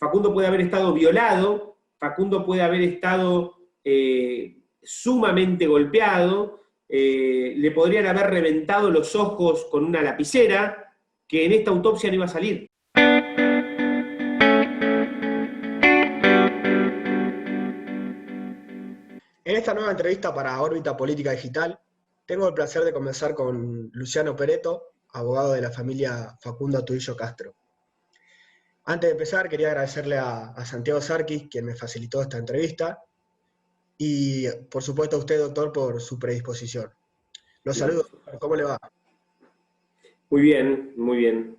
Facundo puede haber estado violado, Facundo puede haber estado sumamente golpeado, le podrían haber reventado los ojos con una lapicera, que en esta autopsia no iba a salir. En esta nueva entrevista para Órbita Política Digital, tengo el placer de conversar con Luciano Peretto, abogado de la familia Facundo Astudillo Castro. Antes de empezar, quería agradecerle a Santiago Sarkis, quien me facilitó esta entrevista, y por supuesto a usted, doctor, por su predisposición. Los saludo, ¿cómo le va? Muy bien,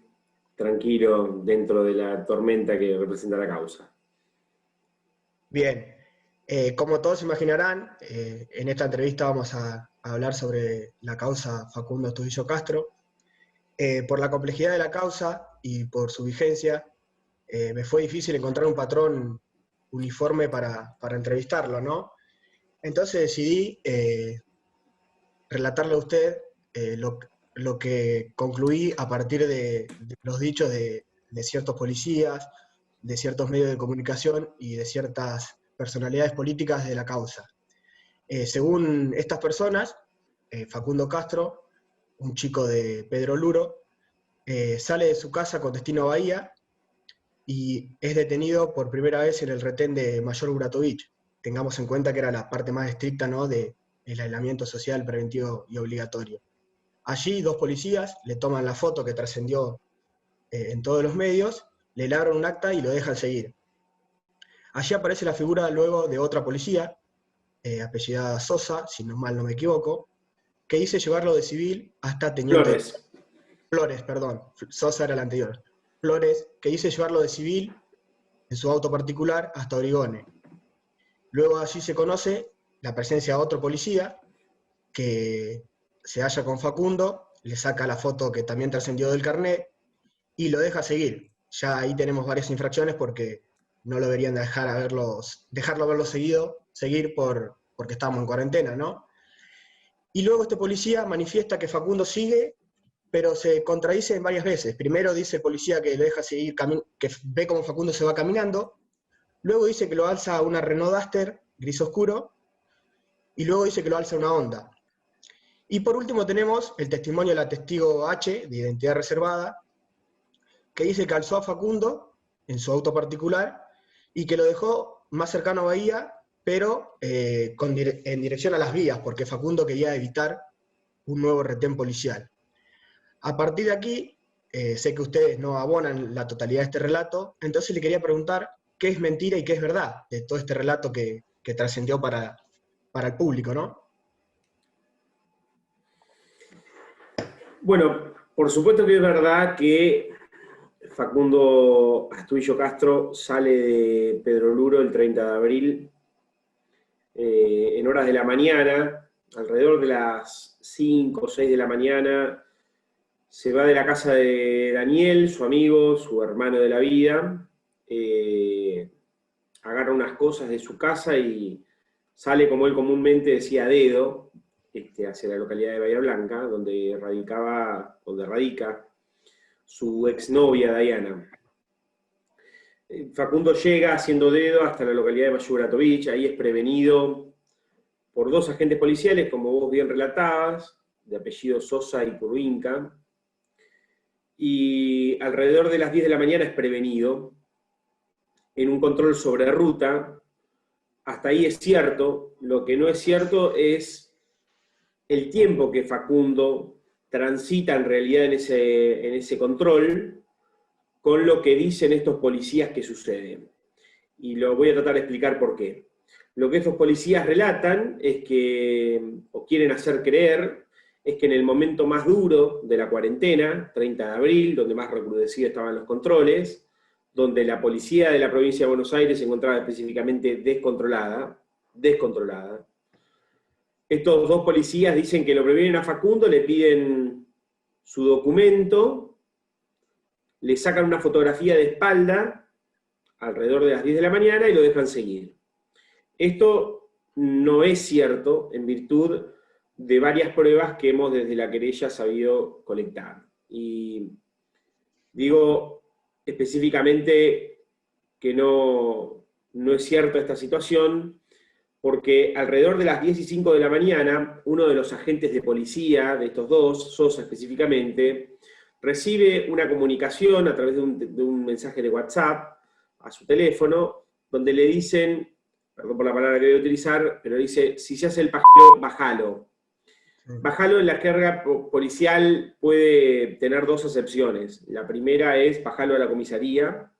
tranquilo dentro de la tormenta que representa la causa. Bien, como todos imaginarán, en esta entrevista vamos a hablar sobre la causa Facundo Astudillo Castro. Por la complejidad de la causa y por su vigencia, me fue difícil encontrar un patrón uniforme para entrevistarlo, ¿no? Entonces decidí relatarle a usted lo que concluí a partir de los dichos de ciertos policías, de ciertos medios de comunicación y de ciertas personalidades políticas de la causa. Según estas personas, Facundo Castro, un chico de Pedro Luro, sale de su casa con destino a Bahía y es detenido por primera vez en el retén de Mayor Buratovich. Tengamos en cuenta que era la parte más estricta, ¿no?, del aislamiento social preventivo y obligatorio. Allí 2 policías le toman la foto que trascendió en todos los medios, le labran un acta y lo dejan seguir. Allí aparece la figura luego de otra policía, apellidada Sosa, si mal no me equivoco, que dice llevarlo de civil hasta teniente... Flores, perdón, Sosa era el anterior. Flores, que dice llevarlo de civil en su auto particular hasta Origone. Luego allí se conoce la presencia de otro policía que se halla con Facundo, le saca la foto que también trascendió del carnet y lo deja seguir. Ya ahí tenemos varias infracciones porque no lo deberían dejarlo haberlo seguir porque estábamos en cuarentena, ¿no? Y luego este policía manifiesta que Facundo sigue, pero se contradice en varias veces. Primero dice el policía que lo deja seguir, que ve cómo Facundo se va caminando, luego dice que lo alza una Renault Duster gris oscuro, y luego dice que lo alza una Honda. Y por último tenemos el testimonio de la testigo H, de identidad reservada, que dice que alzó a Facundo en su auto particular y que lo dejó más cercano a Bahía, pero en dirección a las vías, porque Facundo quería evitar un nuevo retén policial. A partir de aquí, sé que ustedes no abonan la totalidad de este relato, entonces le quería preguntar qué es mentira y qué es verdad de todo este relato que trascendió para el público, ¿no? Bueno, por supuesto que es verdad que Facundo Astudillo Castro sale de Pedro Luro el 30 de abril, en horas de la mañana, alrededor de las 5 o 6 de la mañana, se va de la casa de Daniel, su amigo, su hermano de la vida, agarra unas cosas de su casa y sale, como él comúnmente decía, a dedo, hacia la localidad de Bahía Blanca, donde radica su exnovia Diana. Facundo llega haciendo dedo hasta la localidad de Mayor Buratovich, ahí es prevenido por 2 agentes policiales, como vos bien relatabas, de apellido Sosa y Purvinca, y alrededor de las 10 de la mañana es prevenido en un control sobre ruta. Hasta ahí es cierto. Lo que no es cierto es el tiempo que Facundo transita en realidad en ese control con lo que dicen estos policías que sucede. Y lo voy a tratar de explicar por qué. Lo que estos policías relatan es que, o quieren hacer creer, es que en el momento más duro de la cuarentena, 30 de abril, donde más recrudecidos estaban los controles, donde la policía de la provincia de Buenos Aires se encontraba específicamente descontrolada, estos 2 policías dicen que lo previenen a Facundo, le piden su documento, le sacan una fotografía de espalda, alrededor de las 10 de la mañana, y lo dejan seguir. Esto no es cierto en virtud de varias pruebas que hemos desde la querella sabido colectar. Y digo específicamente que no es cierta esta situación, porque alrededor de las 10:05 de la mañana, uno de los agentes de policía, de estos dos, Sosa específicamente, recibe una comunicación a través de un mensaje de WhatsApp a su teléfono, donde le dicen, perdón por la palabra que voy a utilizar, pero dice, si se hace el pajero, bajalo. Bajalo en la jerga policial puede tener dos acepciones. La primera es bajalo a la comisaría,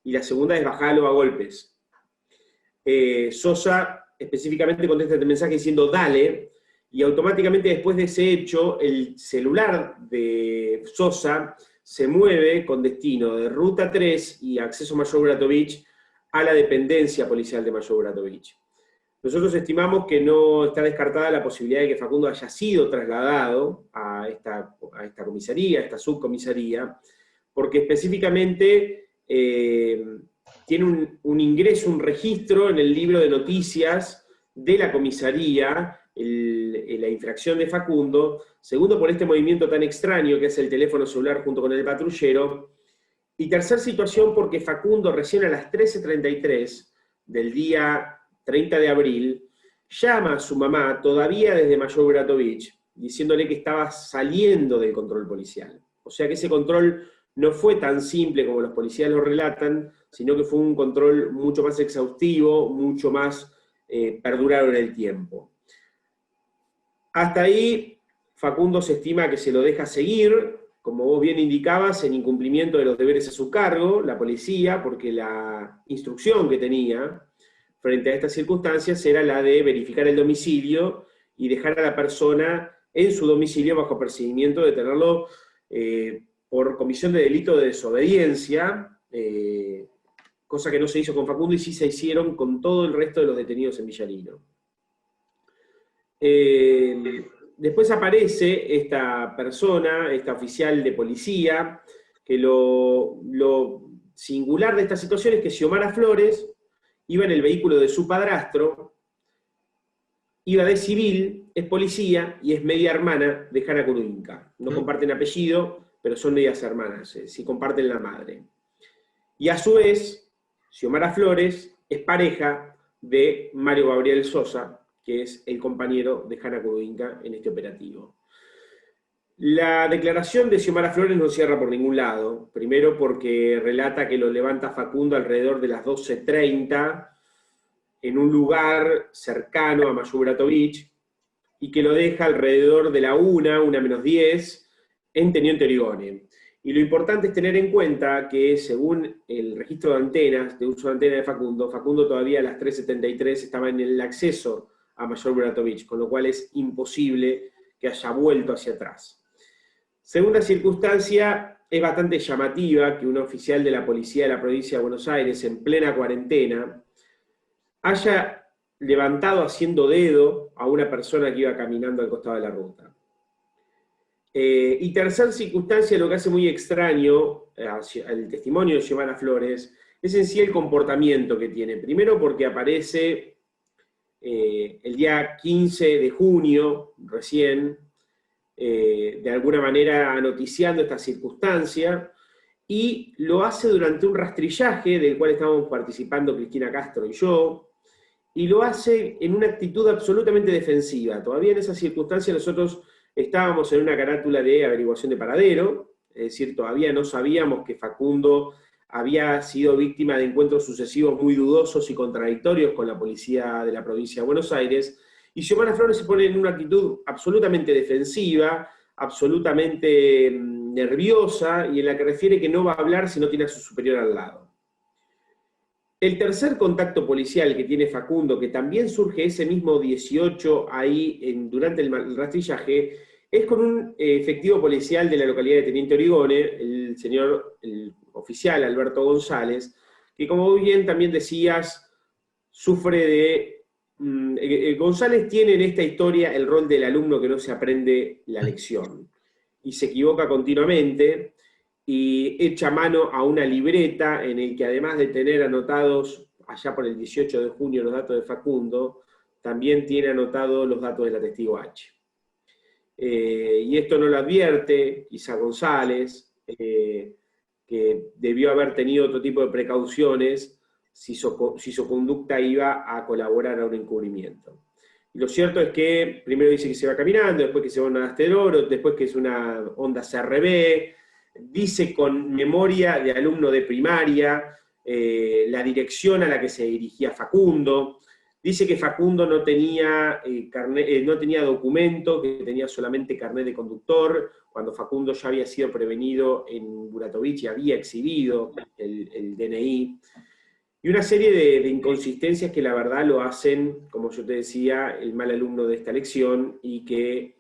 y la segunda es bajalo a golpes. Sosa específicamente contesta este mensaje diciendo dale, y automáticamente después de ese hecho, el celular de Sosa se mueve con destino de Ruta 3 y acceso Mayor Buratovich a la dependencia policial de Mayor Buratovich. Nosotros estimamos que no está descartada la posibilidad de que Facundo haya sido trasladado a esta comisaría, a esta subcomisaría, porque específicamente tiene un ingreso, un registro en el libro de noticias de la comisaría, la infracción de Facundo, segundo por este movimiento tan extraño que es el teléfono celular junto con el patrullero, y tercer situación porque Facundo recién a las 13:33 del día 30 de abril, llama a su mamá, todavía desde Mayor Buratovich, diciéndole que estaba saliendo del control policial. O sea que ese control no fue tan simple como los policías lo relatan, sino que fue un control mucho más exhaustivo, mucho más perdurado en el tiempo. Hasta ahí, Facundo se estima que se lo deja seguir, como vos bien indicabas, en incumplimiento de los deberes a su cargo, la policía, porque la instrucción que tenía frente a estas circunstancias era la de verificar el domicilio y dejar a la persona en su domicilio bajo perseguimiento de tenerlo por comisión de delito de desobediencia, cosa que no se hizo con Facundo y sí se hicieron con todo el resto de los detenidos en Villarino. Después aparece esta persona, esta oficial de policía, que lo singular de esta situación es que Xiomara Flores iba en el vehículo de su padrastro, iba de civil, es policía y es media hermana de Jana Kuruinka. No comparten apellido, pero son medias hermanas, sí comparten la madre. Y a su vez, Xiomara Flores es pareja de Mario Gabriel Sosa, que es el compañero de Jana Kuruinka en este operativo. La declaración de Xiomara Flores no cierra por ningún lado, primero porque relata que lo levanta Facundo alrededor de las 12:30 en un lugar cercano a Mayor Buratovich y que lo deja alrededor de la 1:10 en Teniente Origone. Y lo importante es tener en cuenta que según el registro de antenas, de uso de antena de Facundo, Facundo todavía a las 3:73 estaba en el acceso a Mayor Buratovich, con lo cual es imposible que haya vuelto hacia atrás. Segunda circunstancia, es bastante llamativa que un oficial de la policía de la provincia de Buenos Aires, en plena cuarentena, haya levantado haciendo dedo a una persona que iba caminando al costado de la ruta. Y tercera circunstancia, lo que hace muy extraño el testimonio de Xiomara Flores, es en sí el comportamiento que tiene. Primero porque aparece el día 15 de junio, recién, de alguna manera noticiando esta circunstancia, y lo hace durante un rastrillaje del cual estábamos participando Cristina Castro y yo, y lo hace en una actitud absolutamente defensiva. Todavía en esa circunstancia nosotros estábamos en una carátula de averiguación de paradero, es decir, todavía no sabíamos que Facundo había sido víctima de encuentros sucesivos muy dudosos y contradictorios con la policía de la provincia de Buenos Aires, y Xiomara Flores se pone en una actitud absolutamente defensiva, absolutamente nerviosa, y en la que refiere que no va a hablar si no tiene a su superior al lado. El tercer contacto policial que tiene Facundo, que también surge ese mismo 18 ahí durante el rastrillaje, es con un efectivo policial de la localidad de Teniente Origone, el oficial Alberto González, que como bien también decías, sufre de... González tiene en esta historia el rol del alumno que no se aprende la lección, y se equivoca continuamente, y echa mano a una libreta en el que además de tener anotados allá por el 18 de junio los datos de Facundo, también tiene anotados los datos de la testigo H. Y esto no lo advierte quizá González, que debió haber tenido otro tipo de precauciones si su conducta iba a colaborar a un encubrimiento. Y lo cierto es que primero dice que se va caminando, después que se va en un Asteroro, después que es una Honda CRB, dice con memoria de alumno de primaria la dirección a la que se dirigía Facundo, dice que Facundo no tenía, no tenía documento, que tenía solamente carnet de conductor, cuando Facundo ya había sido prevenido en Buratovich y había exhibido el DNI. Y una serie de inconsistencias que la verdad lo hacen, como yo te decía, el mal alumno de esta lección y que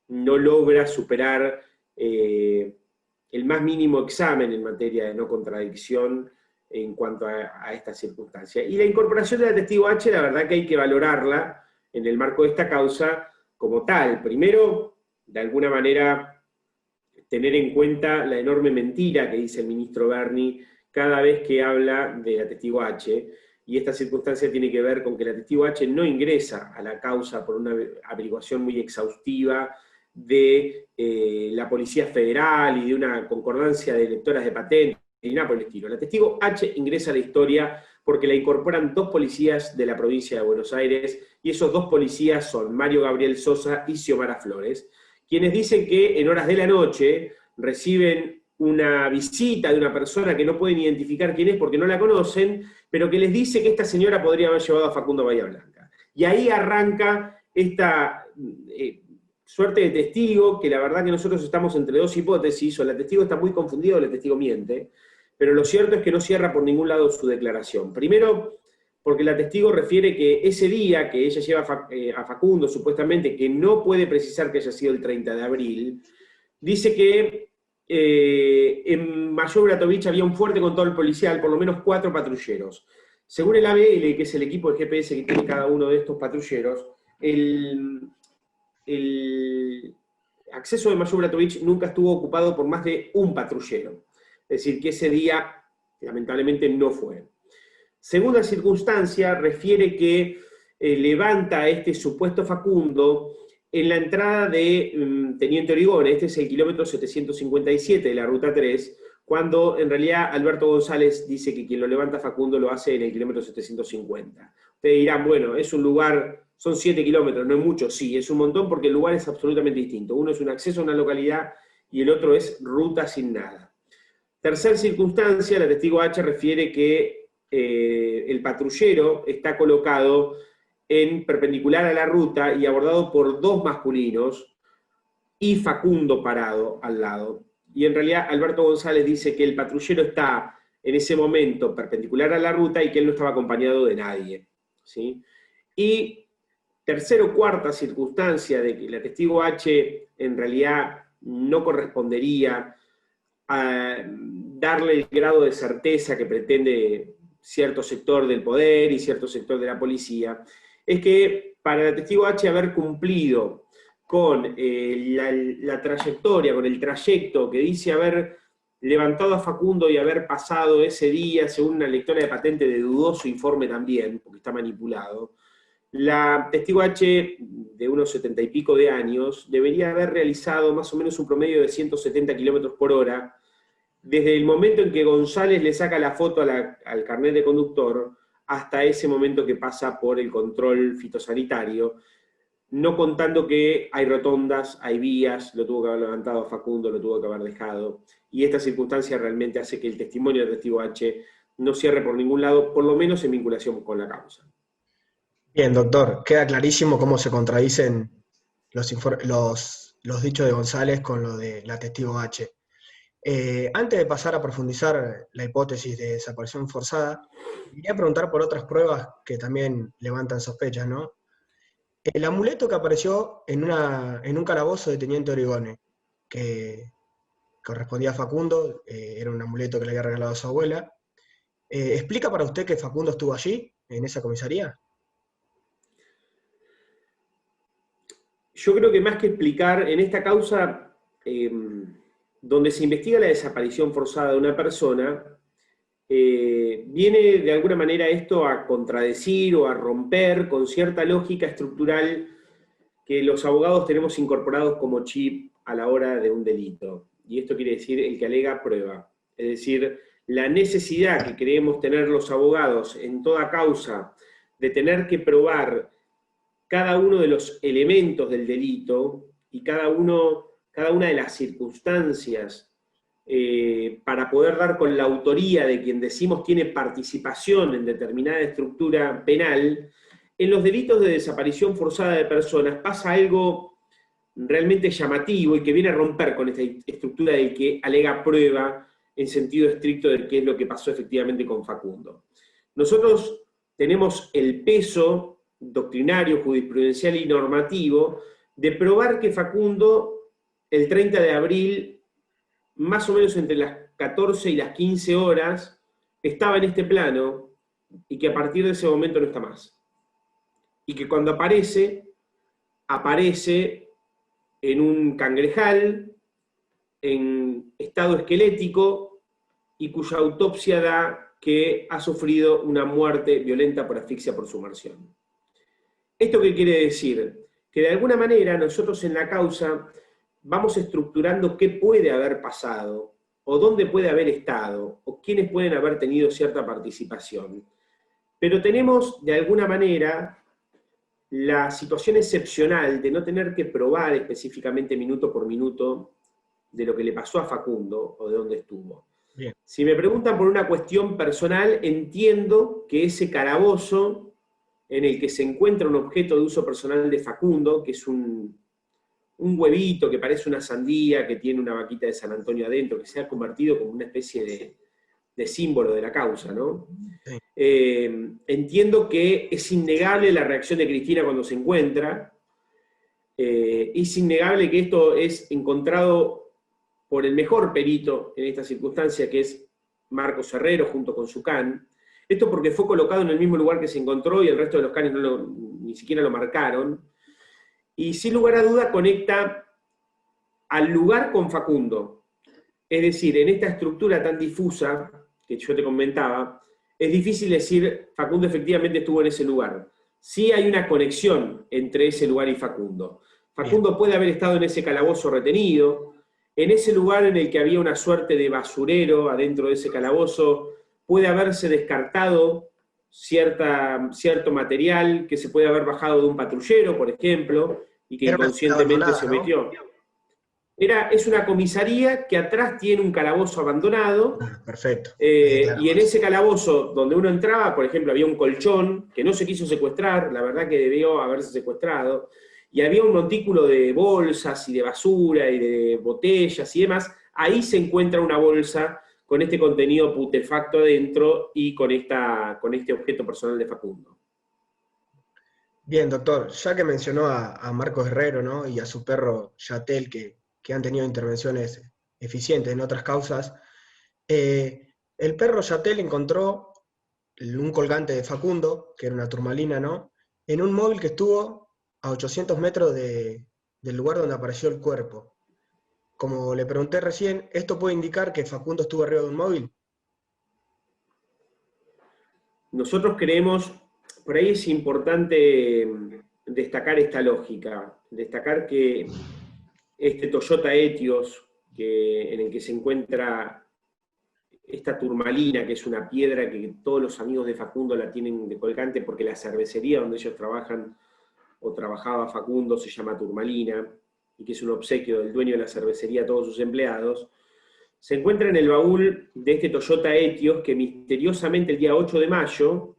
no logra superar el más mínimo examen en materia de no contradicción en cuanto a esta circunstancia. Y la incorporación de la testigo H, la verdad que hay que valorarla en el marco de esta causa como tal. Primero, de alguna manera, tener en cuenta la enorme mentira que dice el ministro Berni cada vez que habla de la testigo H, y esta circunstancia tiene que ver con que la testigo H no ingresa a la causa por una averiguación muy exhaustiva de la Policía Federal y de una concordancia de lectoras de patentes, y nada por el estilo. La testigo H ingresa a la historia porque la incorporan 2 policías de la provincia de Buenos Aires, y esos 2 policías son Mario Gabriel Sosa y Xiomara Flores, quienes dicen que en horas de la noche reciben una visita de una persona que no pueden identificar quién es porque no la conocen, pero que les dice que esta señora podría haber llevado a Facundo Bahía Blanca. Y ahí arranca esta suerte de testigo, que la verdad que nosotros estamos entre 2 hipótesis, o el testigo está muy confundido o el testigo miente, pero lo cierto es que no cierra por ningún lado su declaración. Primero, porque la testigo refiere que ese día que ella lleva a Facundo, supuestamente, que no puede precisar que haya sido el 30 de abril, dice que en Mayor Buratovich había un fuerte control policial, por lo menos 4 patrulleros. Según el ABL, que es el equipo de GPS que tiene cada uno de estos patrulleros, el acceso de Mayor Buratovich nunca estuvo ocupado por más de un patrullero. Es decir, que ese día, lamentablemente, no fue. Segunda circunstancia, refiere que levanta a este supuesto Facundo en la entrada de Teniente Origón. Este es el kilómetro 757 de la Ruta 3, cuando en realidad Alberto González dice que quien lo levanta Facundo lo hace en el kilómetro 750. Ustedes dirán, bueno, es un lugar, son 7 kilómetros, no es mucho. Sí, es un montón porque el lugar es absolutamente distinto. Uno es un acceso a una localidad y el otro es ruta sin nada. Tercer circunstancia, la testigo H refiere que el patrullero está colocado en perpendicular a la ruta y abordado por 2 masculinos y Facundo parado al lado. Y en realidad Alberto González dice que el patrullero está en ese momento perpendicular a la ruta y que él no estaba acompañado de nadie, ¿sí? Y tercera o cuarta circunstancia de que la testigo H en realidad no correspondería a darle el grado de certeza que pretende cierto sector del poder y cierto sector de la policía, es que para la testigo H haber cumplido con la trayectoria, con el trayecto que dice haber levantado a Facundo y haber pasado ese día, según una lectora de patente de dudoso informe también, porque está manipulado, la testigo H, de unos 70 y pico de años, debería haber realizado más o menos un promedio de 170 kilómetros por hora, desde el momento en que González le saca la foto al carnet de conductor, hasta ese momento que pasa por el control fitosanitario, no contando que hay rotondas, hay vías, lo tuvo que haber levantado a Facundo, lo tuvo que haber dejado, y esta circunstancia realmente hace que el testimonio del testigo H no cierre por ningún lado, por lo menos en vinculación con la causa. Bien, doctor, queda clarísimo cómo se contradicen los dichos de González con lo de la testigo H. Antes de pasar a profundizar la hipótesis de desaparición forzada, quería preguntar por otras pruebas que también levantan sospechas, ¿no? El amuleto que apareció en un calabozo de Teniente Origone, que correspondía a Facundo, era un amuleto que le había regalado a su abuela. ¿Explica para usted que Facundo estuvo allí, en esa comisaría? Yo creo que más que explicar, en esta causa, donde se investiga la desaparición forzada de una persona, viene de alguna manera esto a contradecir o a romper con cierta lógica estructural que los abogados tenemos incorporados como chip a la hora de un delito. Y esto quiere decir el que alega prueba. Es decir, la necesidad que creemos tener los abogados en toda causa de tener que probar cada uno de los elementos del delito y cada una de las circunstancias para poder dar con la autoría de quien decimos tiene participación en determinada estructura penal, en los delitos de desaparición forzada de personas pasa algo realmente llamativo y que viene a romper con esta estructura del que alega prueba en sentido estricto de qué es lo que pasó efectivamente con Facundo. Nosotros tenemos el peso doctrinario, jurisprudencial y normativo de probar que Facundo, el 30 de abril, más o menos entre las 14 y las 15 horas, estaba en este plano y que a partir de ese momento no está más. Y que cuando aparece, aparece en un cangrejal, en estado esquelético, y cuya autopsia da que ha sufrido una muerte violenta por asfixia por sumersión. ¿Esto qué quiere decir? Que de alguna manera nosotros en la causa vamos estructurando qué puede haber pasado, o dónde puede haber estado, o quiénes pueden haber tenido cierta participación. Pero tenemos, de alguna manera, la situación excepcional de no tener que probar específicamente minuto por minuto de lo que le pasó a Facundo, o de dónde estuvo. Bien. Si me preguntan por una cuestión personal, entiendo que ese calabozo en el que se encuentra un objeto de uso personal de Facundo, que es un huevito que parece una sandía, que tiene una vaquita de San Antonio adentro, que se ha convertido como una especie de símbolo de la causa, ¿no? Sí. Entiendo que es innegable la reacción de Cristina cuando se encuentra, es innegable que esto es encontrado por el mejor perito en esta circunstancia, que es Marcos Herrero, junto con su can. Esto porque fue colocado en el mismo lugar que se encontró y el resto de los canes ni siquiera lo marcaron. Y sin lugar a duda conecta al lugar con Facundo. Es decir, en esta estructura tan difusa que yo te comentaba, es difícil decir Facundo efectivamente estuvo en ese lugar. Sí hay una conexión entre ese lugar y Facundo. Facundo puede haber estado en ese calabozo retenido, en ese lugar en el que había una suerte de basurero adentro de ese calabozo, puede haberse descartado cierto material que se puede haber bajado de un patrullero, por ejemplo, y que inconscientemente se metió. Es una comisaría que atrás tiene un calabozo abandonado. Perfecto. Y en ese calabozo donde uno entraba, por ejemplo, había un colchón que no se quiso secuestrar, la verdad que debió haberse secuestrado, y había un montículo de bolsas y de basura y de botellas y demás. Ahí se encuentra una bolsa con este contenido putefacto adentro y con este objeto personal de Facundo. Bien, doctor, ya que mencionó a Marcos Herrero, ¿no?, y a su perro Yatel, que han tenido intervenciones eficientes en otras causas, el perro Yatel encontró un colgante de Facundo, que era una turmalina, ¿no?, en un móvil que estuvo a 800 metros del lugar donde apareció el cuerpo. Como le pregunté recién, ¿esto puede indicar que Facundo estuvo arriba de un móvil? Nosotros creemos, por ahí es importante destacar esta lógica, destacar que este Toyota Etios, en el que se encuentra esta turmalina, que es una piedra que todos los amigos de Facundo la tienen de colgante, porque la cervecería donde ellos trabajan, o trabajaba Facundo, se llama Turmalina, y que es un obsequio del dueño de la cervecería a todos sus empleados, se encuentra en el baúl de este Toyota Etios que misteriosamente el día 8 de mayo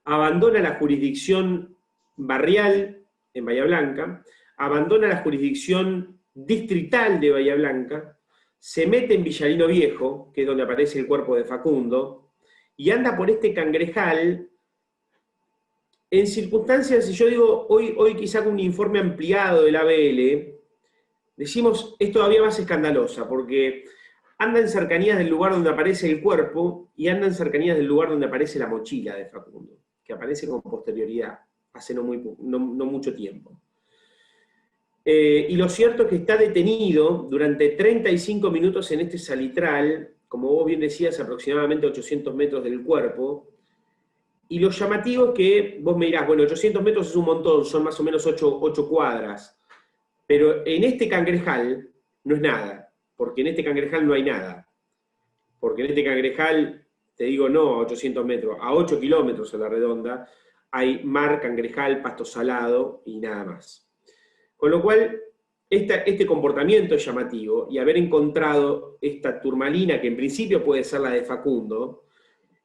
abandona la jurisdicción barrial en Bahía Blanca, abandona la jurisdicción distrital de Bahía Blanca, se mete en Villarino Viejo, que es donde aparece el cuerpo de Facundo, y anda por este cangrejal en circunstancias, si yo digo, hoy quizá con un informe ampliado del ABL, decimos, es todavía más escandalosa, porque anda en cercanías del lugar donde aparece el cuerpo y anda en cercanías del lugar donde aparece la mochila de Facundo, que aparece con posterioridad, hace no mucho tiempo. Y lo cierto es que está detenido durante 35 minutos en este salitral, como vos bien decías, aproximadamente 800 metros del cuerpo. Y lo llamativo es que vos me dirás, bueno, 800 metros es un montón, son más o menos 8 cuadras. Pero en este cangrejal no es nada, porque en este cangrejal no hay nada. porque en este cangrejal, te digo no a 800 metros, a 8 kilómetros a la redonda, hay mar, cangrejal, pasto salado y nada más. Con lo cual, este comportamiento es llamativo, y haber encontrado esta turmalina, que en principio puede ser la de Facundo,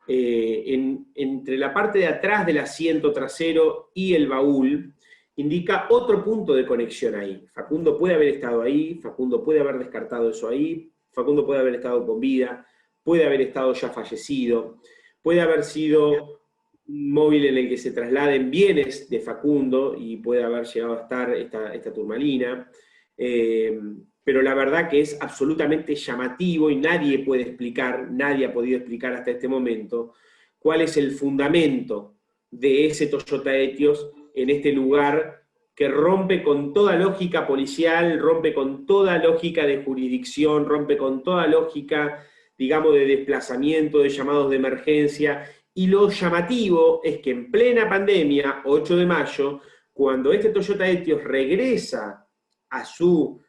entre la parte de atrás del asiento trasero y el baúl, indica otro punto de conexión ahí. Facundo puede haber estado ahí, Facundo puede haber descartado eso ahí, Facundo puede haber estado con vida, puede haber estado ya fallecido, puede haber sido un móvil en el que se trasladen bienes de Facundo y puede haber llegado a estar esta turmalina. Pero la verdad que es absolutamente llamativo y nadie puede explicar, nadie ha podido explicar hasta este momento cuál es el fundamento de ese Toyota Etios en este lugar que rompe con toda lógica policial, rompe con toda lógica de jurisdicción, rompe con toda lógica, digamos, de desplazamiento, de llamados de emergencia. Y lo llamativo es que en plena pandemia, 8 de mayo, cuando este Toyota Etios regresa a su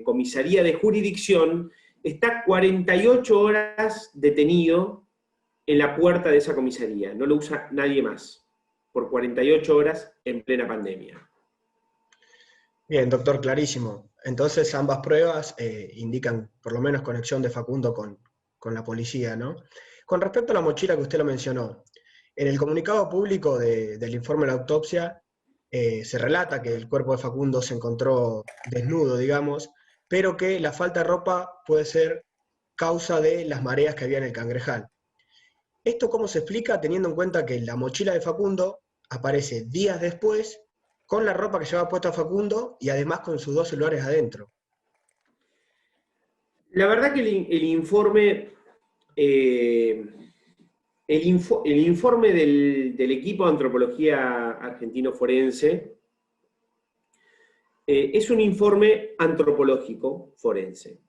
comisaría de jurisdicción, está 48 horas detenido en la puerta de esa comisaría. No lo usa nadie más, por 48 horas en plena pandemia. Bien, doctor, clarísimo. Entonces ambas pruebas indican por lo menos conexión de Facundo con la policía, ¿no? Con respecto a la mochila que usted lo mencionó, en el comunicado público del informe de la autopsia se relata que el cuerpo de Facundo se encontró desnudo, digamos, pero que la falta de ropa puede ser causa de las mareas que había en el cangrejal. ¿Esto cómo se explica teniendo en cuenta que la mochila de Facundo aparece días después con la ropa que llevaba puesta Facundo y además con sus 2 celulares adentro? La verdad que el informe del equipo de antropología argentino forense es un informe antropológico forense.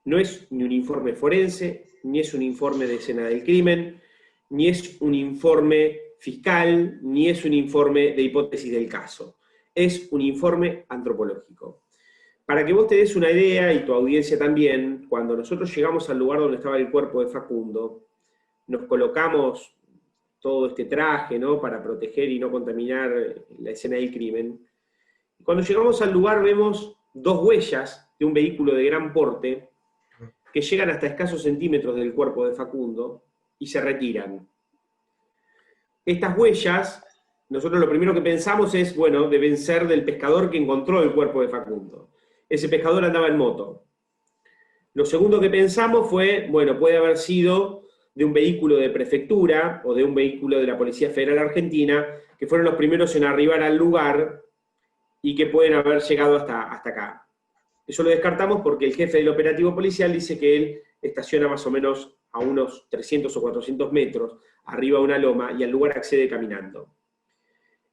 No es ni un informe forense, ni es un informe de escena del crimen, ni es un informe fiscal, ni es un informe de hipótesis del caso. Es un informe antropológico. Para que vos te des una idea, y tu audiencia también, cuando nosotros llegamos al lugar donde estaba el cuerpo de Facundo, nos colocamos todo este traje, ¿no?, para proteger y no contaminar la escena del crimen. Cuando llegamos al lugar vemos 2 huellas de un vehículo de gran porte que llegan hasta escasos centímetros del cuerpo de Facundo y se retiran. Estas huellas, nosotros lo primero que pensamos es, bueno, deben ser del pescador que encontró el cuerpo de Facundo. Ese pescador andaba en moto. Lo segundo que pensamos fue, bueno, puede haber sido de un vehículo de prefectura o de un vehículo de la Policía Federal Argentina, que fueron los primeros en arribar al lugar y que pueden haber llegado hasta acá. Eso lo descartamos porque el jefe del operativo policial dice que él estaciona más o menos a unos 300 o 400 metros arriba de una loma y al lugar accede caminando.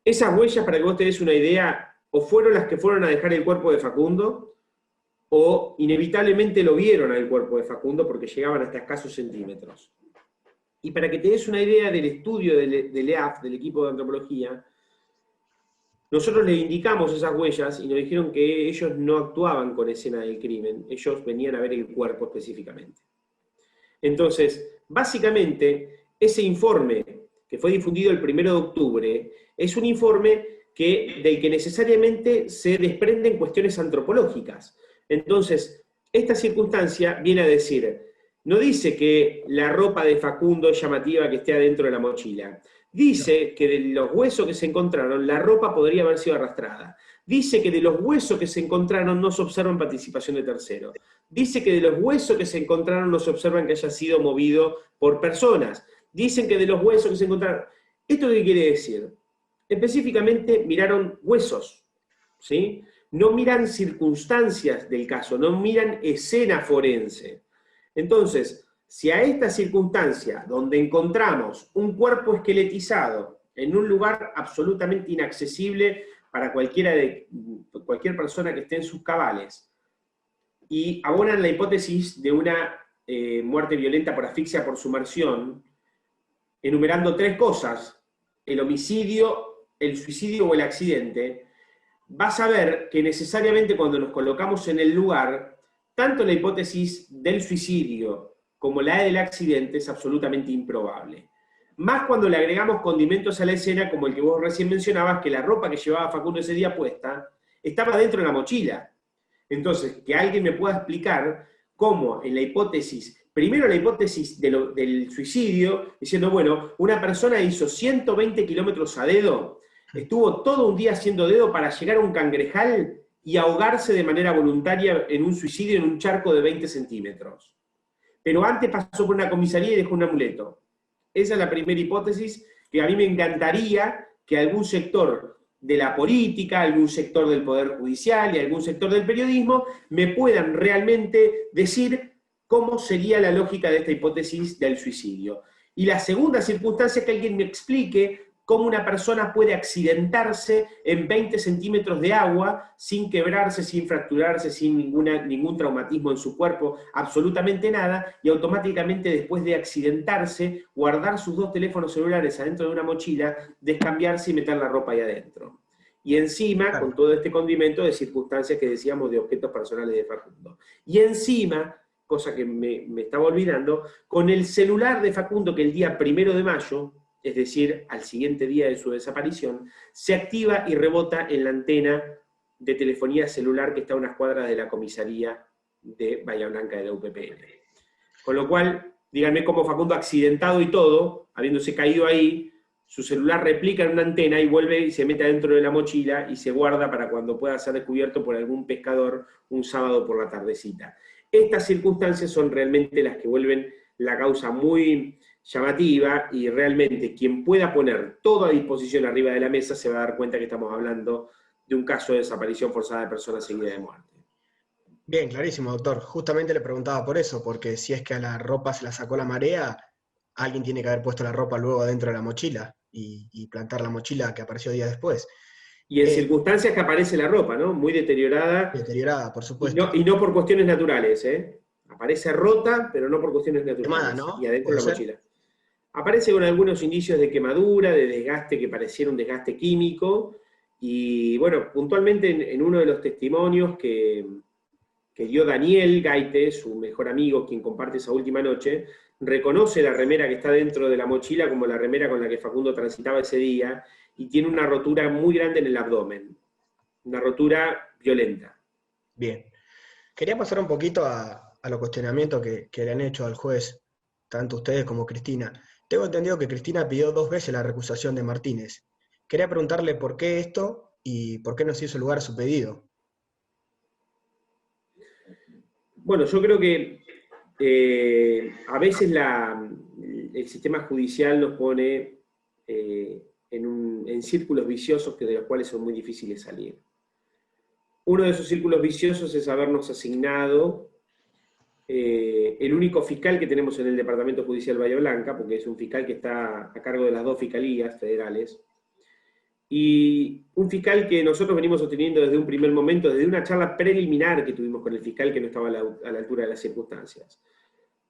Esas huellas, para que vos te des una idea, o fueron las que fueron a dejar el cuerpo de Facundo, o inevitablemente lo vieron al cuerpo de Facundo porque llegaban hasta escasos centímetros. Y para que te des una idea del estudio del EAF, del equipo de antropología, nosotros le indicamos esas huellas y nos dijeron que ellos no actuaban con escena del crimen, ellos venían a ver el cuerpo específicamente. Entonces, básicamente, ese informe que fue difundido el 1 de octubre, es un informe del que necesariamente se desprenden cuestiones antropológicas. Entonces, esta circunstancia viene a decir, no dice que la ropa de Facundo es llamativa que esté adentro de la mochila. Dice que de los huesos que se encontraron, la ropa podría haber sido arrastrada. Dice que de los huesos que se encontraron no se observan participación de terceros. Dice que de los huesos que se encontraron no se observan que haya sido movido por personas. Dicen que de los huesos que se encontraron... ¿Esto qué quiere decir? Específicamente miraron huesos, ¿sí? No miran circunstancias del caso, no miran escena forense. Entonces, si a esta circunstancia, donde encontramos un cuerpo esqueletizado en un lugar absolutamente inaccesible para cualquier persona que esté en sus cabales, y abonan la hipótesis de una muerte violenta por asfixia por sumersión, enumerando 3 cosas, el homicidio, el suicidio o el accidente, vas a ver que necesariamente cuando nos colocamos en el lugar, tanto la hipótesis del suicidio como la del accidente es absolutamente improbable. Más cuando le agregamos condimentos a la escena, como el que vos recién mencionabas, que la ropa que llevaba Facundo ese día puesta estaba dentro de la mochila. Entonces, que alguien me pueda explicar cómo en la hipótesis, primero la hipótesis del suicidio, diciendo, bueno, una persona hizo 120 kilómetros a dedo, estuvo todo un día haciendo dedo para llegar a un cangrejal y ahogarse de manera voluntaria en un suicidio en un charco de 20 centímetros. Pero antes pasó por una comisaría y dejó un amuleto. Esa es la primera hipótesis que a mí me encantaría que algún sector de la política, algún sector del Poder Judicial y algún sector del periodismo me puedan realmente decir cómo sería la lógica de esta hipótesis del suicidio. Y la segunda circunstancia es que alguien me explique cómo una persona puede accidentarse en 20 centímetros de agua sin quebrarse, sin fracturarse, sin ningún traumatismo en su cuerpo, absolutamente nada, y automáticamente después de accidentarse, guardar sus 2 teléfonos celulares adentro de una mochila, descambiarse y meter la ropa ahí adentro. Y encima, Claro. con todo este condimento de circunstancias que decíamos de objetos personales de Facundo. Y encima, cosa que me estaba olvidando, con el celular de Facundo que el día 1 de mayo, es decir, al siguiente día de su desaparición, se activa y rebota en la antena de telefonía celular que está a unas cuadras de la comisaría de Bahía Blanca de la UPPN. Con lo cual, díganme cómo Facundo, accidentado y todo, habiéndose caído ahí, su celular replica en una antena y vuelve y se mete adentro de la mochila y se guarda para cuando pueda ser descubierto por algún pescador un sábado por la tardecita. Estas circunstancias son realmente las que vuelven la causa muy llamativa, y realmente quien pueda poner todo a disposición arriba de la mesa se va a dar cuenta que estamos hablando de un caso de desaparición forzada de personas seguida de muerte. Bien, clarísimo, doctor. Justamente le preguntaba por eso, porque si es que a la ropa se la sacó la marea, alguien tiene que haber puesto la ropa luego adentro de la mochila y plantar la mochila que apareció días después. Y en circunstancias que aparece la ropa, ¿no? Muy deteriorada. Deteriorada, por supuesto. Y no por cuestiones naturales, ¿eh? Aparece rota, pero no por cuestiones naturales. Quemada, ¿no? Y adentro de la ¿Puede ser? mochila. Aparece con algunos indicios de quemadura, de desgaste que pareciera un desgaste químico, y bueno, puntualmente en uno de los testimonios que dio Daniel Gaite, su mejor amigo, quien comparte esa última noche, reconoce la remera que está dentro de la mochila como la remera con la que Facundo transitaba ese día, y tiene una rotura muy grande en el abdomen, una rotura violenta. Bien. Quería pasar un poquito a los cuestionamientos que le han hecho al juez, tanto ustedes como Cristina. Tengo entendido que Cristina pidió 2 veces la recusación de Martínez. Quería preguntarle por qué esto y por qué no se hizo lugar a su pedido. Bueno, yo creo que a veces el sistema judicial nos pone en círculos viciosos de los cuales son muy difíciles salir. Uno de esos círculos viciosos es habernos asignado el único fiscal que tenemos en el Departamento Judicial Bahía Blanca, porque es un fiscal que está a cargo de las 2 fiscalías federales, y un fiscal que nosotros venimos sosteniendo desde un primer momento, desde una charla preliminar que tuvimos con el fiscal que no estaba a la altura de las circunstancias.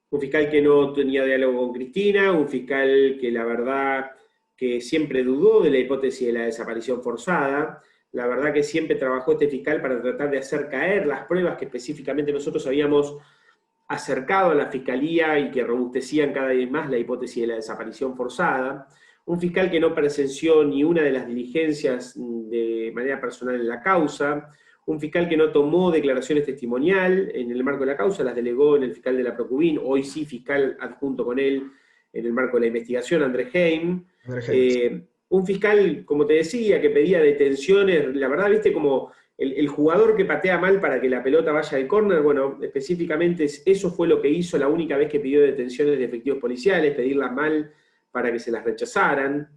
Un fiscal que no tenía diálogo con Cristina, un fiscal que la verdad que siempre dudó de la hipótesis de la desaparición forzada. La verdad que siempre trabajó este fiscal para tratar de hacer caer las pruebas que específicamente nosotros habíamos acercado a la fiscalía y que robustecían cada vez más la hipótesis de la desaparición forzada. Un fiscal que no presenció ni una de las diligencias de manera personal en la causa, un fiscal que no tomó declaraciones testimonial en el marco de la causa, las delegó en el fiscal de la Procubín, hoy sí fiscal adjunto con él en el marco de la investigación, André Heim. Un fiscal, como te decía, que pedía detenciones, la verdad, viste, como el jugador que patea mal para que la pelota vaya al córner, bueno, específicamente eso fue lo que hizo la única vez que pidió detenciones de efectivos policiales, pedirlas mal para que se las rechazaran.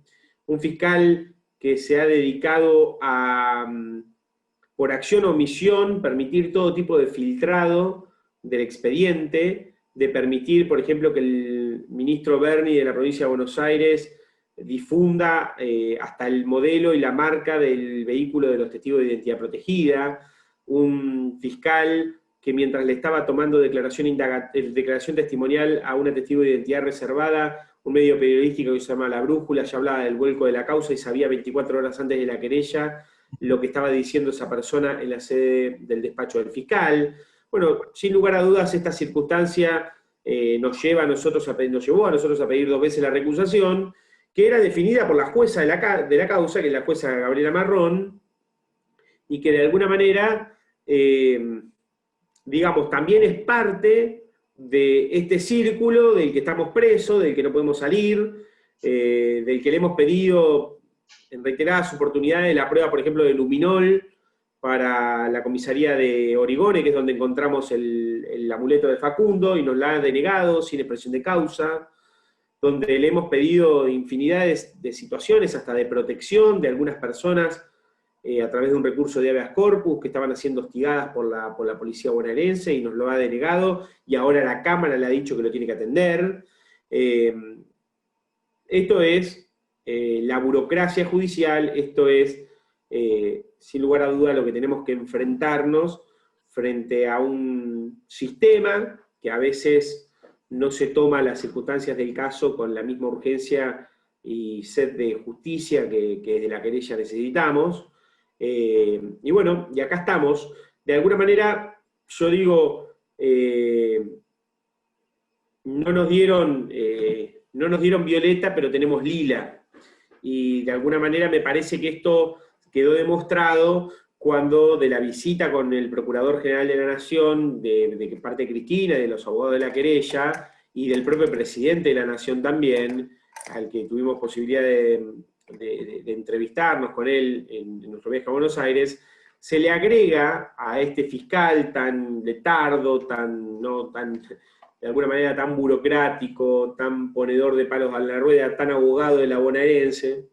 Un fiscal que se ha dedicado a, por acción o omisión, permitir todo tipo de filtrado del expediente, de permitir, por ejemplo, que el ministro Berni de la provincia de Buenos Aires difunda hasta el modelo y la marca del vehículo de los testigos de identidad protegida, un fiscal que mientras le estaba tomando declaración testimonial a una testigo de identidad reservada, un medio periodístico que se llama La Brújula ya hablaba del vuelco de la causa y sabía 24 horas antes de la querella lo que estaba diciendo esa persona en la sede del despacho del fiscal. Bueno, sin lugar a dudas esta circunstancia nos llevó a nosotros a pedir 2 veces la recusación, que era definida por la jueza de la causa, que es la jueza Gabriela Marrón, y que de alguna manera, digamos, también es parte de este círculo del que estamos presos, del que no podemos salir, del que le hemos pedido en reiteradas oportunidades la prueba, por ejemplo, de luminol para la comisaría de Origone, que es donde encontramos el amuleto de Facundo, y nos la han denegado sin expresión de causa, donde le hemos pedido infinidad de situaciones, hasta de protección de algunas personas, a través de un recurso de habeas corpus, que estaban siendo hostigadas por la policía bonaerense, y nos lo ha denegado, y ahora la Cámara le ha dicho que lo tiene que atender. Esto es la burocracia judicial, esto es, sin lugar a duda, lo que tenemos que enfrentarnos frente a un sistema que a veces no se toma las circunstancias del caso con la misma urgencia y sed de justicia que de la querella necesitamos. Y bueno, y acá estamos. De alguna manera, yo digo, no nos dieron violeta, pero tenemos lila. Y de alguna manera me parece que esto quedó demostrado cuando de la visita con el Procurador General de la Nación, de parte de Cristina, de los abogados de la querella, y del propio Presidente de la Nación también, al que tuvimos posibilidad de entrevistarnos con él en nuestro viaje a Buenos Aires, se le agrega a este fiscal tan letardo, de alguna manera tan burocrático, tan ponedor de palos a la rueda, tan abogado de la bonaerense,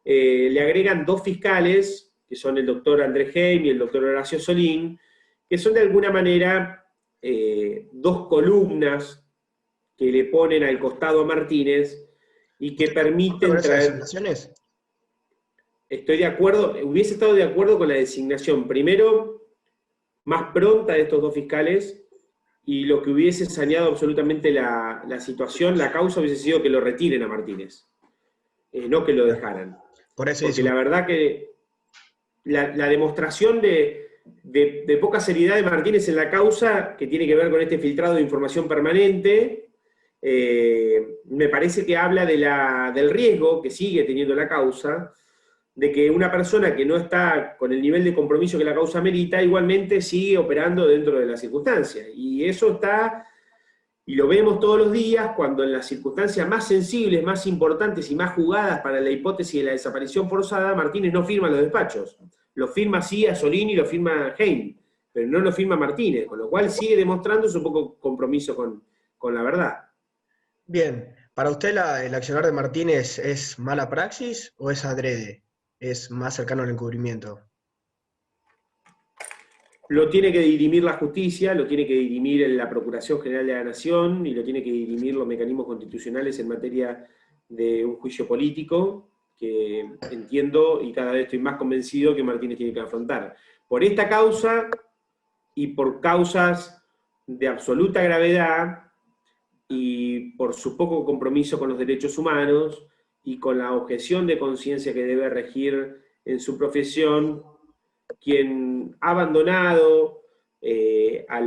le agregan 2 fiscales, que son el doctor Andrés Heim y el doctor Horacio Solín, que son de alguna manera 2 columnas que le ponen al costado a Martínez y que permiten traer... Estoy de acuerdo, hubiese estado de acuerdo con la designación, primero, más pronta de estos 2 fiscales, y lo que hubiese saneado absolutamente la situación, la causa, hubiese sido que lo retiren a Martínez, no que lo dejaran. Por eso porque la verdad que la demostración de poca seriedad de Martínez en la causa, que tiene que ver con este filtrado de información permanente, me parece que habla del riesgo que sigue teniendo la causa, de que una persona que no está con el nivel de compromiso que la causa merita, igualmente sigue operando dentro de las circunstancias. Y eso está, y lo vemos todos los días, cuando en las circunstancias más sensibles, más importantes y más jugadas para la hipótesis de la desaparición forzada, Martínez no firma los despachos. Lo firma sí a Solín y lo firma Heim, pero no lo firma Martínez, con lo cual sigue demostrando su poco compromiso con la verdad. Bien, ¿para usted el accionar de Martínez es mala praxis o es adrede? ¿Es más cercano al encubrimiento? Lo tiene que dirimir la justicia, lo tiene que dirimir la Procuración General de la Nación, y lo tiene que dirimir los mecanismos constitucionales en materia de un juicio político, que entiendo y cada vez estoy más convencido que Martínez tiene que afrontar. Por esta causa y por causas de absoluta gravedad, y por su poco compromiso con los derechos humanos, y con la objeción de conciencia que debe regir en su profesión, quien ha abandonado a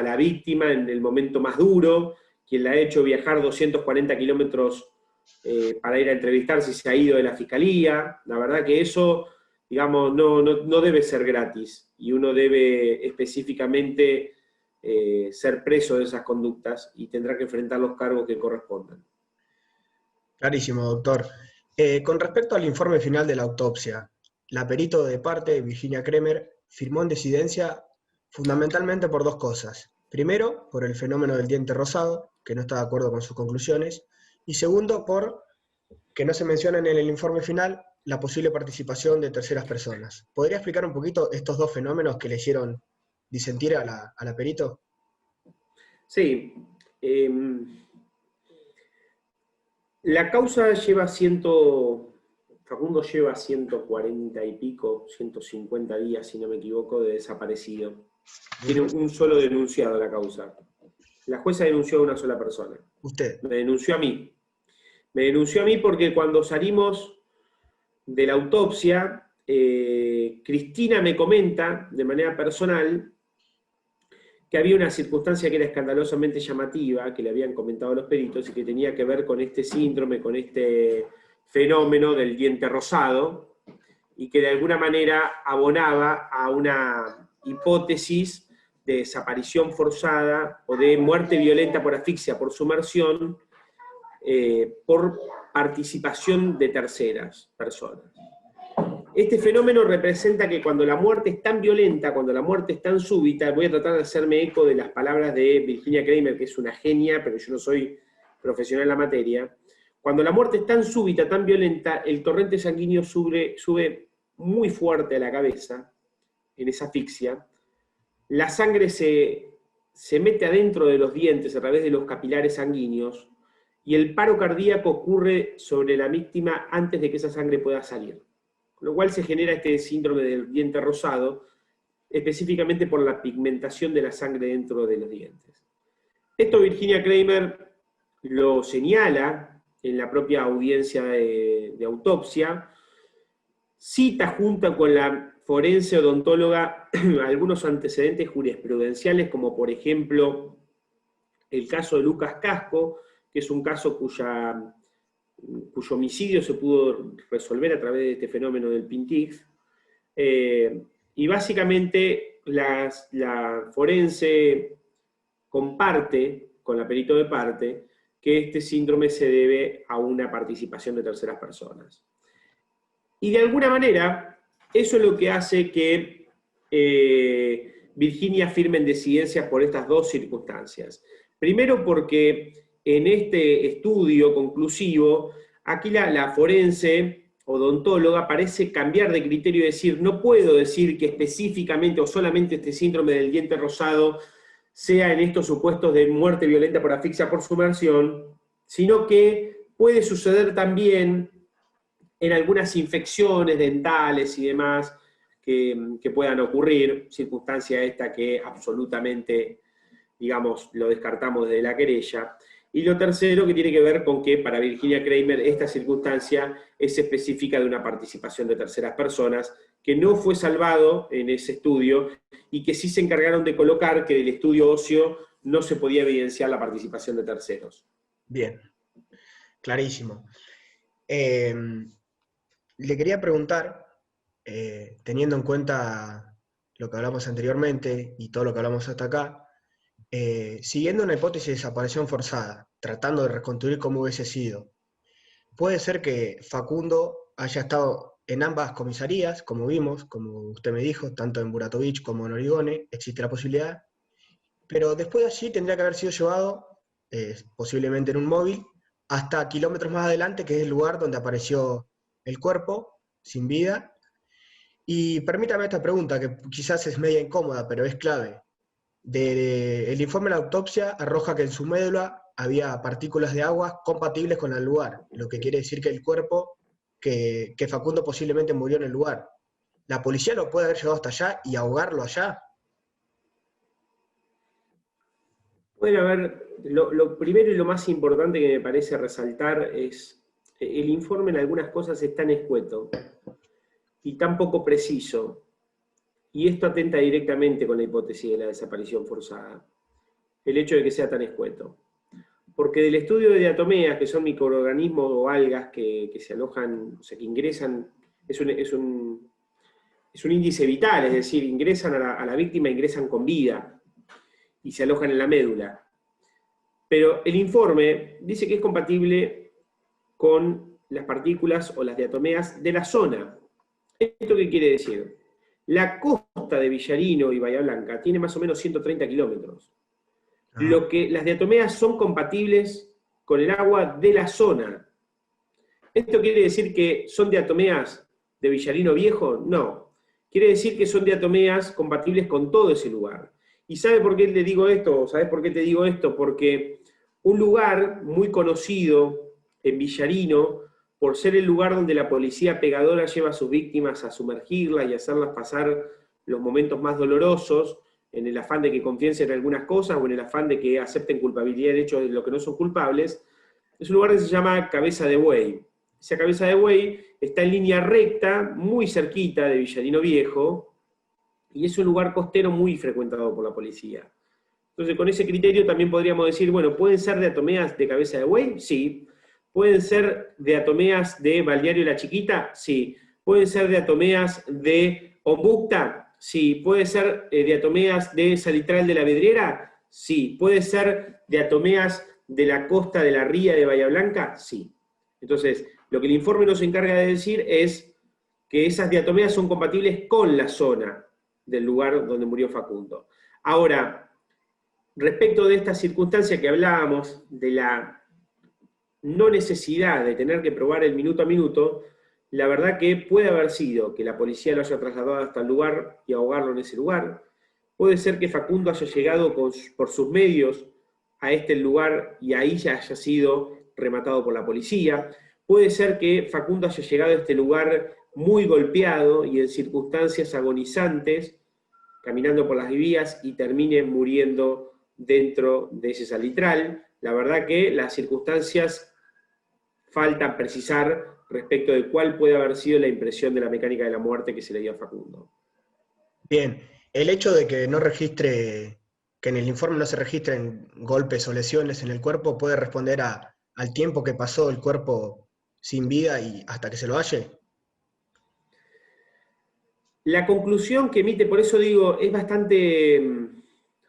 la víctima en el momento más duro, quien la ha hecho viajar 240 kilómetros para ir a entrevistarse, se ha ido de la fiscalía. La verdad que eso, digamos, no debe ser gratis, y uno debe específicamente ser preso de esas conductas, y tendrá que enfrentar los cargos que correspondan. Clarísimo, doctor. Con respecto al informe final de la autopsia, la perito de parte, Virginia Kremer, firmó en disidencia fundamentalmente por 2 cosas. Primero, por el fenómeno del diente rosado, que no está de acuerdo con sus conclusiones, y segundo, por que no se menciona en el informe final la posible participación de terceras personas. ¿Podría explicar un poquito estos 2 fenómenos que le hicieron disentir a la perito? Sí. La causa lleva Facundo lleva 140 y pico, 150 días, si no me equivoco, de desaparecido. Tiene un solo denunciado la causa. La jueza denunció a una sola persona. ¿Usted? Me denunció a mí. Me denunció a mí porque cuando salimos de la autopsia, Cristina me comenta, de manera personal, que había una circunstancia que era escandalosamente llamativa, que le habían comentado los peritos, y que tenía que ver con este síndrome, con este fenómeno del diente rosado, y que de alguna manera abonaba a una hipótesis de desaparición forzada o de muerte violenta por asfixia, por sumersión, por participación de terceras personas. Este fenómeno representa que cuando la muerte es tan violenta, cuando la muerte es tan súbita, voy a tratar de hacerme eco de las palabras de Virginia Kramer, que es una genia, pero yo no soy profesional en la materia. Cuando la muerte es tan súbita, tan violenta, el torrente sanguíneo sube muy fuerte a la cabeza, en esa asfixia. La sangre se mete adentro de los dientes a través de los capilares sanguíneos, y el paro cardíaco ocurre sobre la víctima antes de que esa sangre pueda salir. Con lo cual se genera este síndrome del diente rosado, específicamente por la pigmentación de la sangre dentro de los dientes. Esto Virginia Kramer lo señala en la propia audiencia de autopsia, cita junto con la forense odontóloga algunos antecedentes jurisprudenciales, como por ejemplo el caso de Lucas Casco, que es un caso cuyo homicidio se pudo resolver a través de este fenómeno del PINTIF, y básicamente la forense comparte con la perito de parte que este síndrome se debe a una participación de terceras personas. Y de alguna manera, eso es lo que hace que Virginia firme en disidencia por estas dos circunstancias. Primero porque en este estudio conclusivo, aquí la forense odontóloga parece cambiar de criterio y decir, no puedo decir que específicamente o solamente este síndrome del diente rosado sea en estos supuestos de muerte violenta por asfixia por sumersión, sino que puede suceder también en algunas infecciones dentales y demás que puedan ocurrir, circunstancia esta que absolutamente, digamos, lo descartamos desde la querella. Y lo tercero, que tiene que ver con que para Virginia Kramer esta circunstancia es específica de una participación de terceras personas, que no fue salvado en ese estudio y que sí se encargaron de colocar que del estudio óseo no se podía evidenciar la participación de terceros. Bien, clarísimo. Le quería preguntar, teniendo en cuenta lo que hablamos anteriormente y todo lo que hablamos hasta acá, siguiendo una hipótesis de desaparición forzada, tratando de reconstruir cómo hubiese sido, puede ser que Facundo haya estado en ambas comisarías, como vimos, como usted me dijo, tanto en Buratovich como en Origone, existe la posibilidad, pero después de allí tendría que haber sido llevado, posiblemente en un móvil, hasta kilómetros más adelante, que es el lugar donde apareció el cuerpo, sin vida. Y permítame esta pregunta, que quizás es media incómoda, pero es clave. El informe de la autopsia arroja que en su médula había partículas de agua compatibles con el lugar, lo que quiere decir que el cuerpo, que Facundo posiblemente murió en el lugar. ¿La policía lo puede haber llevado hasta allá y ahogarlo allá? Bueno, a ver, lo primero y lo más importante que me parece resaltar es el informe en algunas cosas es tan escueto y tan poco preciso, y esto atenta directamente con la hipótesis de la desaparición forzada, el hecho de que sea tan escueto. Porque del estudio de diatomeas, que son microorganismos o algas que se alojan, o sea, que ingresan, es un índice vital, es decir, ingresan a la víctima, ingresan con vida, y se alojan en la médula. Pero el informe dice que es compatible con las partículas o las diatomeas de la zona. ¿Esto qué quiere decir? La costa de Villarino y Bahía Blanca tiene más o menos 130 kilómetros. Lo que las diatomeas son compatibles con el agua de la zona. ¿Esto quiere decir que son diatomeas de Villarino Viejo? No. Quiere decir que son diatomeas compatibles con todo ese lugar. ¿Y sabe por qué le digo esto? ¿Sabes por qué te digo esto? Porque un lugar muy conocido en Villarino, por ser el lugar donde la policía pegadora lleva a sus víctimas a sumergirlas y hacerlas pasar los momentos más dolorosos, en el afán de que confiesen en algunas cosas o en el afán de que acepten culpabilidad de hechos de lo que no son culpables, es un lugar que se llama Cabeza de Buey. Esa Cabeza de Buey está en línea recta, muy cerquita de Villarino Viejo, y es un lugar costero muy frecuentado por la policía. Entonces, con ese criterio también podríamos decir, bueno, ¿pueden ser diatomeas de Cabeza de Buey? Sí. ¿Pueden ser diatomeas de Balneario La Chiquita? Sí. ¿Pueden ser diatomeas de Ombúcta? Sí. ¿Puede ser diatomeas de Salitral de la Vidriera? Sí. ¿Puede ser diatomeas de la costa de la ría de Bahía Blanca? Sí. Entonces, lo que el informe nos encarga de decir es que esas diatomeas son compatibles con la zona del lugar donde murió Facundo. Ahora, respecto de esta circunstancia que hablábamos, de la no necesidad de tener que probar el minuto a minuto, la verdad que puede haber sido que la policía lo haya trasladado hasta el lugar y ahogarlo en ese lugar. Puede ser que Facundo haya llegado por sus medios a este lugar y ahí ya haya sido rematado por la policía. Puede ser que Facundo haya llegado a este lugar muy golpeado y en circunstancias agonizantes, caminando por las vías y termine muriendo dentro de ese salitral. La verdad que las circunstancias faltan precisar respecto de cuál puede haber sido la impresión de la mecánica de la muerte que se le dio a Facundo. Bien, el hecho de que no registre, que en el informe no se registren golpes o lesiones en el cuerpo, puede responder al tiempo que pasó el cuerpo sin vida y hasta que se lo halle. La conclusión que emite, por eso digo, es bastante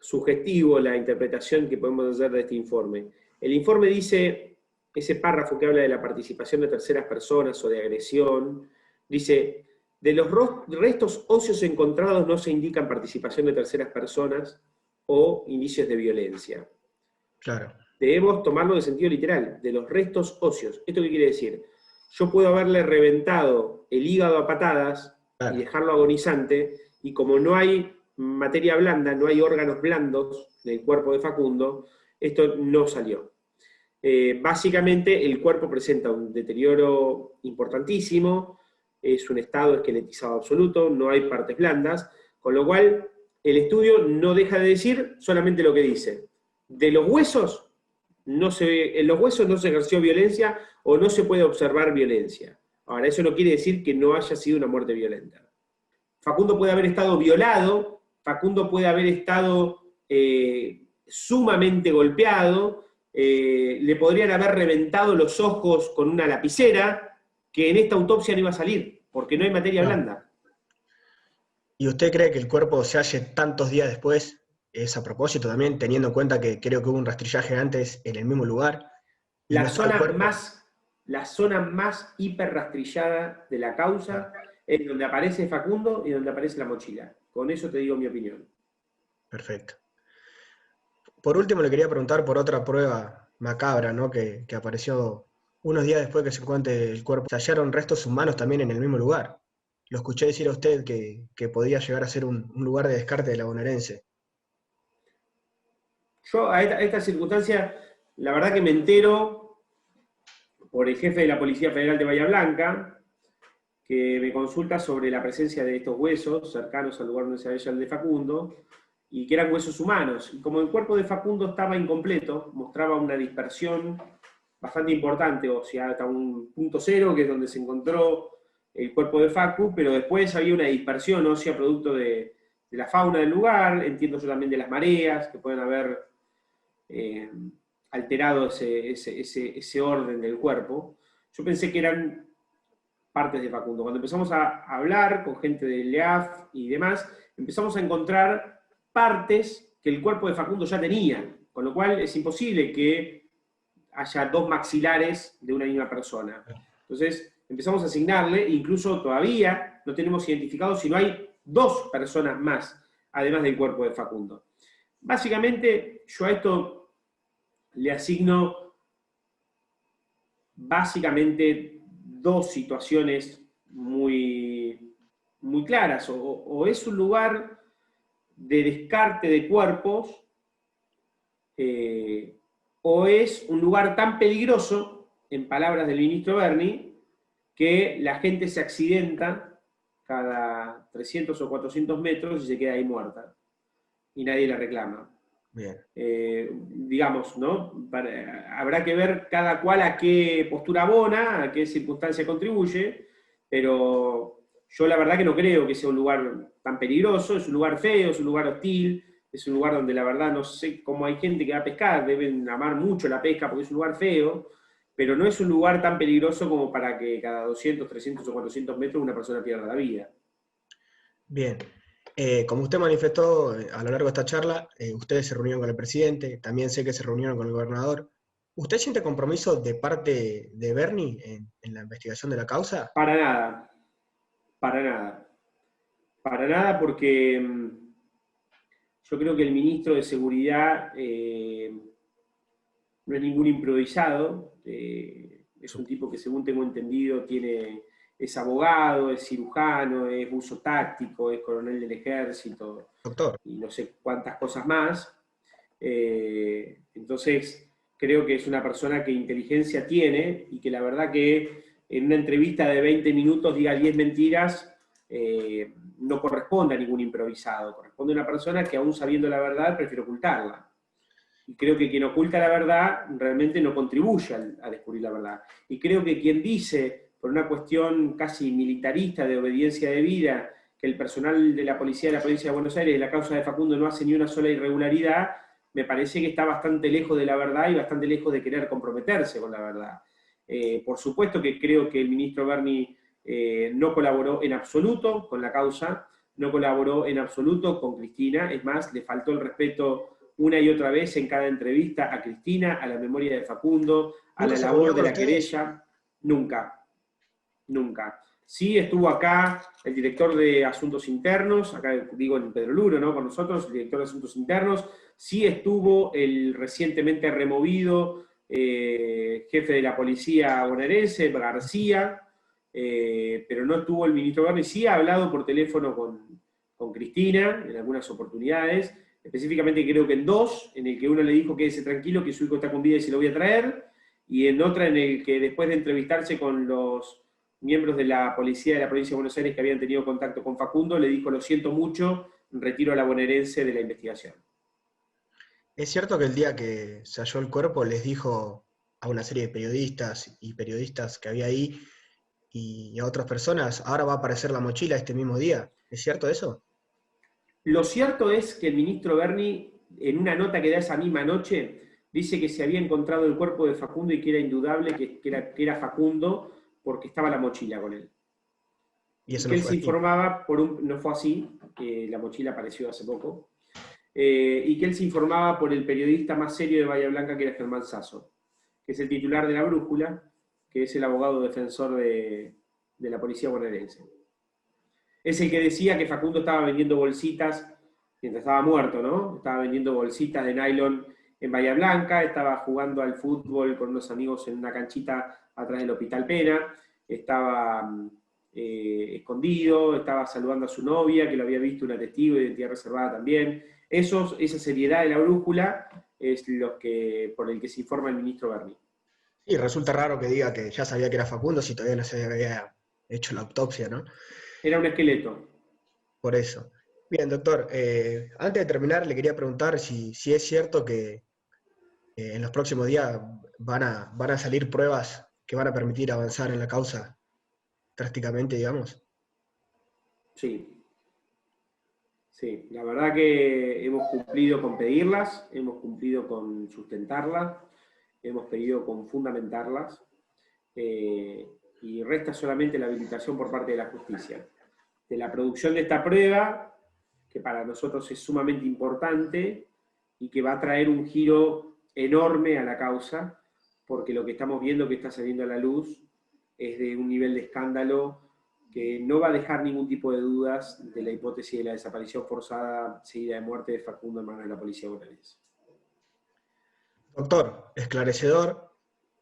sugestivo la interpretación que podemos hacer de este informe. El informe dice, ese párrafo que habla de la participación de terceras personas o de agresión, dice, de los restos óseos encontrados no se indican participación de terceras personas o indicios de violencia. Claro. Debemos tomarlo en sentido literal, de los restos óseos. ¿Esto qué quiere decir? Yo puedo haberle reventado el hígado a patadas, claro, y dejarlo agonizante, y como no hay materia blanda, no hay órganos blandos del cuerpo de Facundo, esto no salió. Básicamente el cuerpo presenta un deterioro importantísimo, es un estado esqueletizado absoluto, no hay partes blandas, con lo cual el estudio no deja de decir solamente lo que dice. De los huesos, en los huesos no se ejerció violencia o no se puede observar violencia. Ahora, eso no quiere decir que no haya sido una muerte violenta. Facundo puede haber estado violado, Facundo puede haber estado sumamente golpeado, le podrían haber reventado los ojos con una lapicera, que en esta autopsia no iba a salir, porque no hay materia blanda. ¿Y usted cree que el cuerpo se halle tantos días después? Es a propósito también, teniendo en cuenta que creo que hubo un rastrillaje antes en el mismo lugar. La zona más hiperrastrillada de la causa es donde aparece Facundo y donde aparece la mochila. Con eso te digo mi opinión. Perfecto. Por último, le quería preguntar por otra prueba macabra, ¿no? que apareció unos días después que se encuentre el cuerpo. Se hallaron restos humanos también en el mismo lugar. Lo escuché decir a usted que podía llegar a ser un lugar de descarte de la bonaerense. Yo a esta circunstancia, la verdad que me entero por el jefe de la Policía Federal de Bahía Blanca, que me consulta sobre la presencia de estos huesos cercanos al lugar donde se halla el de Facundo, y que eran huesos humanos. Y como el cuerpo de Facundo estaba incompleto, mostraba una dispersión bastante importante, o sea, hasta un punto cero, que es donde se encontró el cuerpo de Facu, pero después había una dispersión ósea producto de la fauna del lugar, entiendo yo también de las mareas, que pueden haber alterado ese orden del cuerpo. Yo pensé que eran partes de Facundo. Cuando empezamos a hablar con gente del EAF y demás, empezamos a encontrar partes que el cuerpo de Facundo ya tenía, con lo cual es imposible que haya dos maxilares de una misma persona. Entonces empezamos a asignarle, incluso todavía no tenemos identificado si no hay dos personas más, además del cuerpo de Facundo. Básicamente, yo a esto le asigno básicamente dos situaciones muy claras. O es un lugar de descarte de cuerpos, o es un lugar tan peligroso, en palabras del ministro Berni, que la gente se accidenta cada 300 o 400 metros y se queda ahí muerta. Y nadie la reclama. Bien. Digamos, ¿no? Habrá que ver cada cual a qué postura abona, a qué circunstancia contribuye, pero yo la verdad que no creo que sea un lugar tan peligroso, es un lugar feo, es un lugar hostil, es un lugar donde la verdad no sé cómo hay gente que va a pescar, deben amar mucho la pesca porque es un lugar feo, pero no es un lugar tan peligroso como para que cada 200, 300 o 400 metros una persona pierda la vida. Bien. Como usted manifestó a lo largo de esta charla, ustedes se reunieron con el presidente, también sé que se reunieron con el gobernador. ¿Usted siente compromiso de parte de Bernie en la investigación de la causa? Para nada, para nada. Para nada porque yo creo que el ministro de Seguridad no es ningún improvisado, es un tipo que según tengo entendido es abogado, es cirujano, es buzo táctico, es coronel del ejército Doctor, y no sé cuántas cosas más. Entonces creo que es una persona que inteligencia tiene y que la verdad que en una entrevista de 20 minutos diga 10 mentiras, no corresponde a ningún improvisado, corresponde a una persona que aún sabiendo la verdad prefiere ocultarla. Y creo que quien oculta la verdad realmente no contribuye a descubrir la verdad. Y creo que quien dice, por una cuestión casi militarista de obediencia de vida, que el personal de la policía de la provincia de Buenos Aires de la causa de Facundo no hace ni una sola irregularidad, me parece que está bastante lejos de la verdad y bastante lejos de querer comprometerse con la verdad. Por supuesto que creo que el ministro Berni no colaboró en absoluto con la causa, no colaboró en absoluto con Cristina, es más, le faltó el respeto una y otra vez en cada entrevista a Cristina, a la memoria de Facundo, a ¿nunca la se reunió labor de con la ustedes? querella. Nunca, nunca. Sí estuvo acá el director de Asuntos Internos, acá digo en Pedro Luro, ¿no? Con nosotros, el director de Asuntos Internos. Sí estuvo el recientemente removido jefe de la policía bonaerense, García, pero no estuvo el ministro Berni. Sí ha hablado por teléfono con Cristina en algunas oportunidades, específicamente creo que en dos, en el que uno le dijo quédese tranquilo, que su hijo está con vida y se lo voy a traer, y en otra en el que después de entrevistarse con los miembros de la policía de la provincia de Buenos Aires que habían tenido contacto con Facundo, le dijo, lo siento mucho, retiro a la bonaerense de la investigación. ¿Es cierto que el día que se halló el cuerpo les dijo a una serie de periodistas y periodistas que había ahí y a otras personas, ahora va a aparecer la mochila este mismo día? ¿Es cierto eso? Lo cierto es que el ministro Berni, en una nota que da esa misma noche, dice que se había encontrado el cuerpo de Facundo y que era indudable que era Facundo porque estaba la mochila con él. Y Y eso que no él fue se así. informaba, no fue así, la mochila apareció hace poco, y que él se informaba por el periodista más serio de Bahía Blanca, que era Germán Sasso, que es el titular de La Brújula, que es el abogado defensor de la policía bonaerense. Es el que decía que Facundo estaba vendiendo bolsitas mientras estaba muerto, ¿no? Estaba vendiendo bolsitas de nylon en Bahía Blanca, estaba jugando al fútbol con unos amigos en una canchita atrás del Hospital Pena, estaba escondido, estaba saludando a su novia, que lo había visto una testigo de identidad reservada también. Esa seriedad de La Brújula es por el que se informa el ministro Berni. Y resulta raro que diga que ya sabía que era Facundo si todavía no se había hecho la autopsia, ¿no? Era un esqueleto. Por eso. Bien, doctor, antes de terminar le quería preguntar si es cierto que en los próximos días van a salir pruebas que van a permitir avanzar en la causa drásticamente, digamos. Sí, sí, la verdad que hemos cumplido con pedirlas, hemos cumplido con sustentarlas, hemos pedido con fundamentarlas, y resta solamente la habilitación por parte de la justicia. De la producción de esta prueba, que para nosotros es sumamente importante y que va a traer un giro enorme a la causa, porque lo que estamos viendo que está saliendo a la luz es de un nivel de escándalo que no va a dejar ningún tipo de dudas de la hipótesis de la desaparición forzada seguida de muerte de Facundo en manos de la policía bonaerense. Doctor, esclarecedor,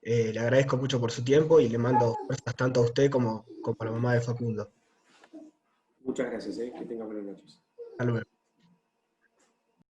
le agradezco mucho por su tiempo y le mando fuerzas tanto a usted como a la mamá de Facundo. Muchas gracias, que tenga buenas noches. Hasta luego.